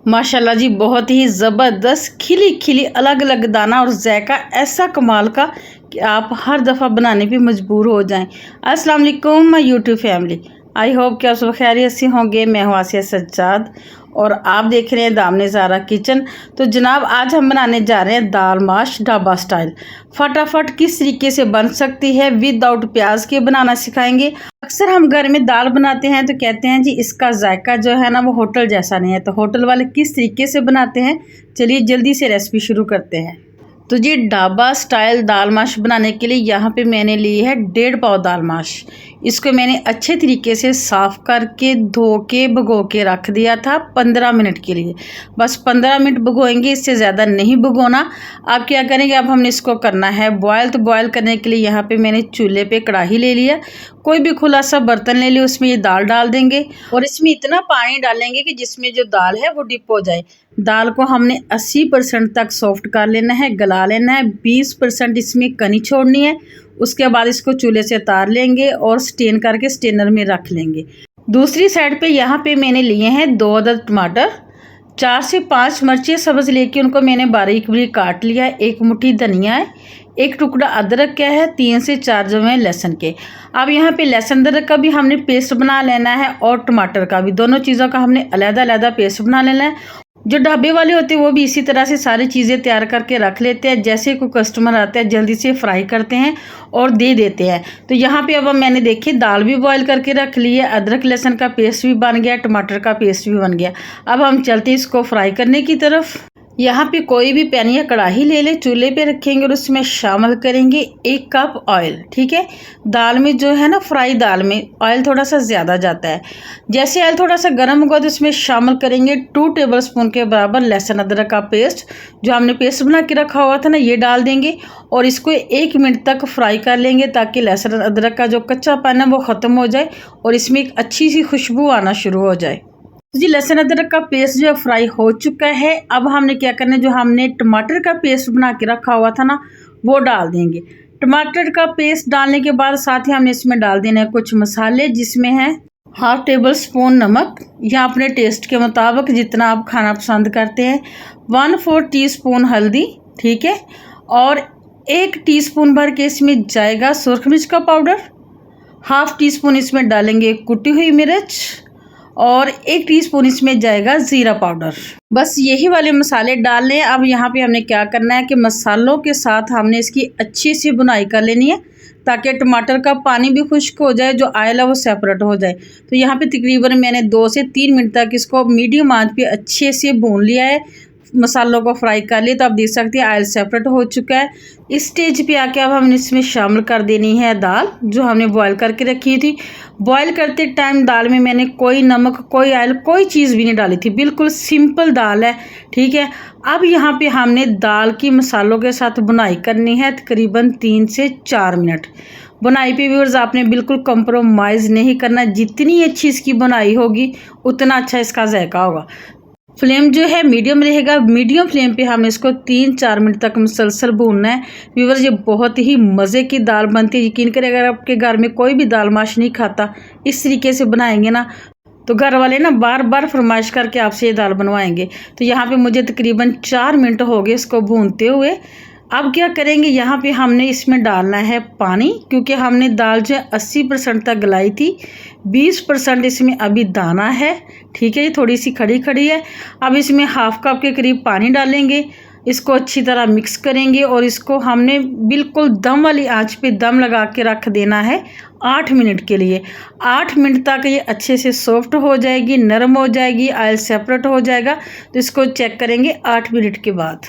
माशाल्लाह जी, बहुत ही ज़बरदस्त खिली खिली अलग अलग दाना और जायका ऐसा कमाल का कि आप हर दफ़ा बनाने पे मजबूर हो जाएं। अस्सलाम वालेकुम my YouTube family, I hope कि आप सब खैरियत से होंगे। मैं हूँ आसिया सज्जाद और आप देख रहे हैं दामने ज़ारा किचन। तो जनाब, आज हम बनाने जा रहे हैं दाल माश ढाबा स्टाइल। फटाफट किस तरीके से बन सकती है विदाउट प्याज के बनाना सिखाएंगे। अक्सर हम घर में दाल बनाते हैं तो कहते हैं जी इसका जायका जो है ना वो होटल जैसा नहीं है। तो होटल वाले किस तरीके से बनाते हैं, चलिए जल्दी से रेसिपी शुरू करते हैं। तो जी ढाबा स्टाइल दाल माश बनाने के लिए यहाँ पे मैंने ली है 1.5 पाव दाल माश। इसको मैंने अच्छे तरीके से साफ़ करके धो के भिगो के रख दिया था 15 मिनट के लिए। बस 15 मिनट भिगोएंगे, इससे ज़्यादा नहीं भिगोना। अब क्या करेंगे, अब हमने इसको करना है बॉयल। तो बॉयल करने के लिए यहाँ पे मैंने चूल्हे पे कढ़ाई ले लिया। कोई भी खुला सा बर्तन ले लिया, उसमें ये दाल डाल देंगे और इसमें इतना पानी डालेंगे कि जिसमें जो दाल है वो डिप हो जाए। दाल को हमने 80% तक सॉफ्ट कर लेना है, गला लेना है। 20% इसमें कनी छोड़नी है। उसके बाद इसको चूल्हे से उतार लेंगे और स्टेन करके स्टेनर में रख लेंगे। दूसरी साइड पे यहाँ पे मैंने लिए हैं 2 अदद टमाटर, 4 से 5 मिर्चें सब्ज़ लेके उनको मैंने बारीक बारीक काट लिया है। 1 मुट्ठी धनिया है, 1 टुकड़ा अदरक का है, 3 से 4 जो है लहसुन के। अब यहाँ पे लहसुन अदरक का भी हमने पेस्ट बना लेना है और टमाटर का भी, दोनों चीज़ों का हमने अलग-अलग पेस्ट बना लेना है। जो ढाबे वाले होते हैं वो भी इसी तरह से सारी चीज़ें तैयार करके रख लेते हैं। जैसे कोई कस्टमर आता है जल्दी से फ्राई करते हैं और दे देते हैं। तो यहाँ पे अब मैंने देखिए दाल भी बॉईल करके रख ली है, अदरक लहसुन का पेस्ट भी बन गया, टमाटर का पेस्ट भी बन गया। अब हम चलते हैं इसको फ्राई करने की तरफ। यहाँ पे कोई भी पैन या कढ़ाई ले ले, चूल्हे पे रखेंगे और उसमें शामिल करेंगे 1 कप ऑयल। ठीक है, दाल में जो है ना फ्राई दाल में ऑयल थोड़ा सा ज़्यादा जाता है। जैसे ऑयल थोड़ा सा गर्म होगा तो इसमें शामिल करेंगे 2 टेबलस्पून के बराबर लहसुन अदरक का पेस्ट। जो हमने पेस्ट बना के रखा हुआ था ना, ये डाल देंगे और इसको 1 मिनट तक फ्राई कर लेंगे ताकि लहसुन अदरक का जो कच्चापन है वो ख़त्म हो जाए और इसमें एक अच्छी सी खुशबू आना शुरू हो जाए। तो जी लहसुन अदरक का पेस्ट जो है फ्राई हो चुका है। अब हमने क्या करना है, जो हमने टमाटर का पेस्ट बना के रखा हुआ था ना वो डाल देंगे। टमाटर का पेस्ट डालने के बाद साथ ही हमने इसमें डाल देना है कुछ मसाले, जिसमें है 1/2 टेबल स्पून नमक या अपने टेस्ट के मुताबिक जितना आप खाना पसंद करते हैं, 1/4 टीस्पून हल्दी, ठीक है, और 1 टीस्पून भर के इसमें जाएगा सुरख मिर्च का पाउडर, 1/2 टीस्पून इसमें डालेंगे कुटी हुई मिर्च और 1 टीस्पून इसमें जाएगा ज़ीरा पाउडर। बस यही वाले मसाले डाल लें। अब यहाँ पे हमने क्या करना है कि मसालों के साथ हमने इसकी अच्छी सी भुनाई कर लेनी है ताकि टमाटर का पानी भी खुश्क हो जाए, जो ऑयल है वो सेपरेट हो जाए। तो यहाँ पे तकरीबन मैंने 2 से 3 मिनट तक इसको मीडियम आंच पे अच्छे से भून लिया है, मसालों को फ्राई कर लिया। तो आप देख सकते हैं ऑयल सेपरेट हो चुका है। इस स्टेज पे आके अब हमने इसमें शामिल कर देनी है दाल जो हमने बॉईल करके रखी थी। बॉईल करते टाइम दाल में मैंने कोई नमक, कोई ऑयल, कोई चीज़ भी नहीं डाली थी, बिल्कुल सिंपल दाल है। ठीक है, अब यहाँ पे हमने दाल की मसालों के साथ बुनाई करनी है तकरीबन 3 से 4 मिनट। बुनाई पे व्यूअर्स आपने बिल्कुल कंप्रोमाइज़ नहीं करना, जितनी अच्छी इसकी बुनाई होगी उतना अच्छा इसका जायका होगा। फ्लेम जो है मीडियम रहेगा। मीडियम फ्लेम पे हमें इसको 3-4 मिनट तक मुसलसल भूनना है। व्यूअर्स ये बहुत ही मज़े की दाल बनती है। यकीन करें, अगर आपके घर में कोई भी दाल माश नहीं खाता, इस तरीके से बनाएंगे ना तो घर वाले ना बार बार फरमाइश करके आपसे ये दाल बनवाएंगे। तो यहाँ पे मुझे तकरीबन 4 मिनट हो गए इसको भूनते हुए। अब क्या करेंगे, यहाँ पे हमने इसमें डालना है पानी, क्योंकि हमने दाल जो है 80% तक गलाई थी, 20% इसमें अभी दाना है। ठीक है, ये थोड़ी सी खड़ी खड़ी है। अब इसमें 1/2 कप के करीब पानी डालेंगे, इसको अच्छी तरह मिक्स करेंगे और इसको हमने बिल्कुल दम वाली आंच पे दम लगा के रख देना है 8 मिनट के लिए। 8 मिनट तक ये अच्छे से सॉफ्ट हो जाएगी, नरम हो जाएगी, ऑयल सेपरेट हो जाएगा। तो इसको चेक करेंगे 8 मिनट के बाद।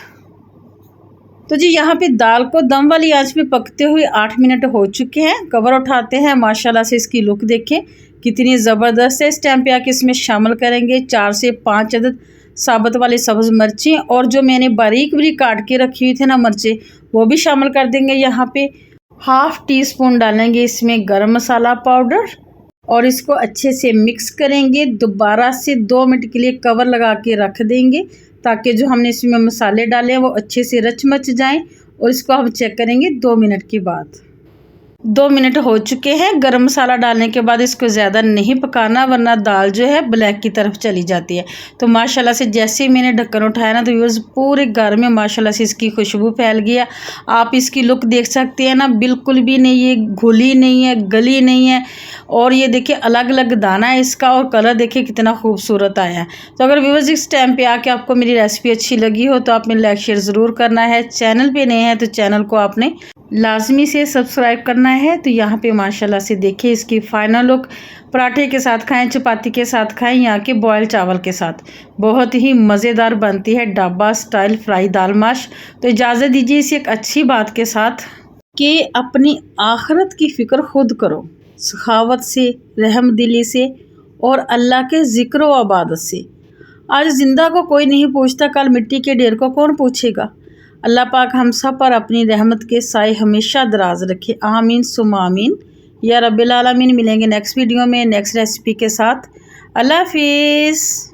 तो जी यहाँ पे दाल को दम वाली आंच पे पकते हुए 8 मिनट हो चुके हैं। कवर उठाते हैं, माशाल्लाह से इसकी लुक देखें कितनी ज़बरदस्त है। इस टाइम पे आके इसमें शामिल करेंगे 4 से 5 अदद साबुत वाली सब्ज़ मिर्चें और जो मैंने बारीक बारीक काट के रखी हुई थी ना मिर्चें, वो भी शामिल कर देंगे। यहाँ पे 1/2 टीस्पून डालेंगे इसमें गरम मसाला पाउडर और इसको अच्छे से मिक्स करेंगे। दोबारा से 2 मिनट के लिए कवर लगा के रख देंगे ताकि जो हमने इसमें मसाले डाले हैं वो अच्छे से रच मच जाएं और इसको हम चेक करेंगे 2 मिनट के बाद। 2 मिनट हो चुके हैं। गरम मसाला डालने के बाद इसको ज़्यादा नहीं पकाना, वरना दाल जो है ब्लैक की तरफ चली जाती है। तो माशाल्लाह से जैसे ही मैंने ढक्कन उठाया ना, तो व्यूअर्स पूरे घर में माशाल्लाह से इसकी खुशबू फैल गया। आप इसकी लुक देख सकते हैं ना, बिल्कुल भी नहीं ये घुली नहीं है, गली नहीं है। और ये देखिए अलग अलग दाना है इसका, और कलर देखिए कितना खूबसूरत आया है। तो अगर व्यूअर्स इस टाइम पे आके आपको मेरी रेसिपी अच्छी लगी हो तो आपने लाइक शेयर ज़रूर करना है। चैनल पे नए हैं तो चैनल को आपने लाजमी से सब्सक्राइब करना है। तो यहाँ पे माशाल्लाह से देखिए इसकी फाइनल लुक। पराठे के साथ खाएं, चपाती के साथ खाएं, यहाँ के बॉयल चावल के साथ बहुत ही मज़ेदार बनती है ढाबा स्टाइल फ्राई दाल माश। तो इजाज़त दीजिए इसी एक अच्छी बात के साथ कि अपनी आखिरत की फ़िक्र खुद करो, सखावत से, रहमदिली से और अल्लाह के ज़िक्र व इबादत से। आज जिंदा को कोई नहीं पूछता, कल मिट्टी के ढेर को कौन पूछेगा। अल्लाह पाक हम सब पर अपनी रहमत के साए हमेशा दराज रखे। आमीन सुम्मा आमीन या रब्बिल आलमीन। मिलेंगे नेक्स्ट वीडियो में नेक्स्ट रेसिपी के साथ। अल्लाह हाफिज़।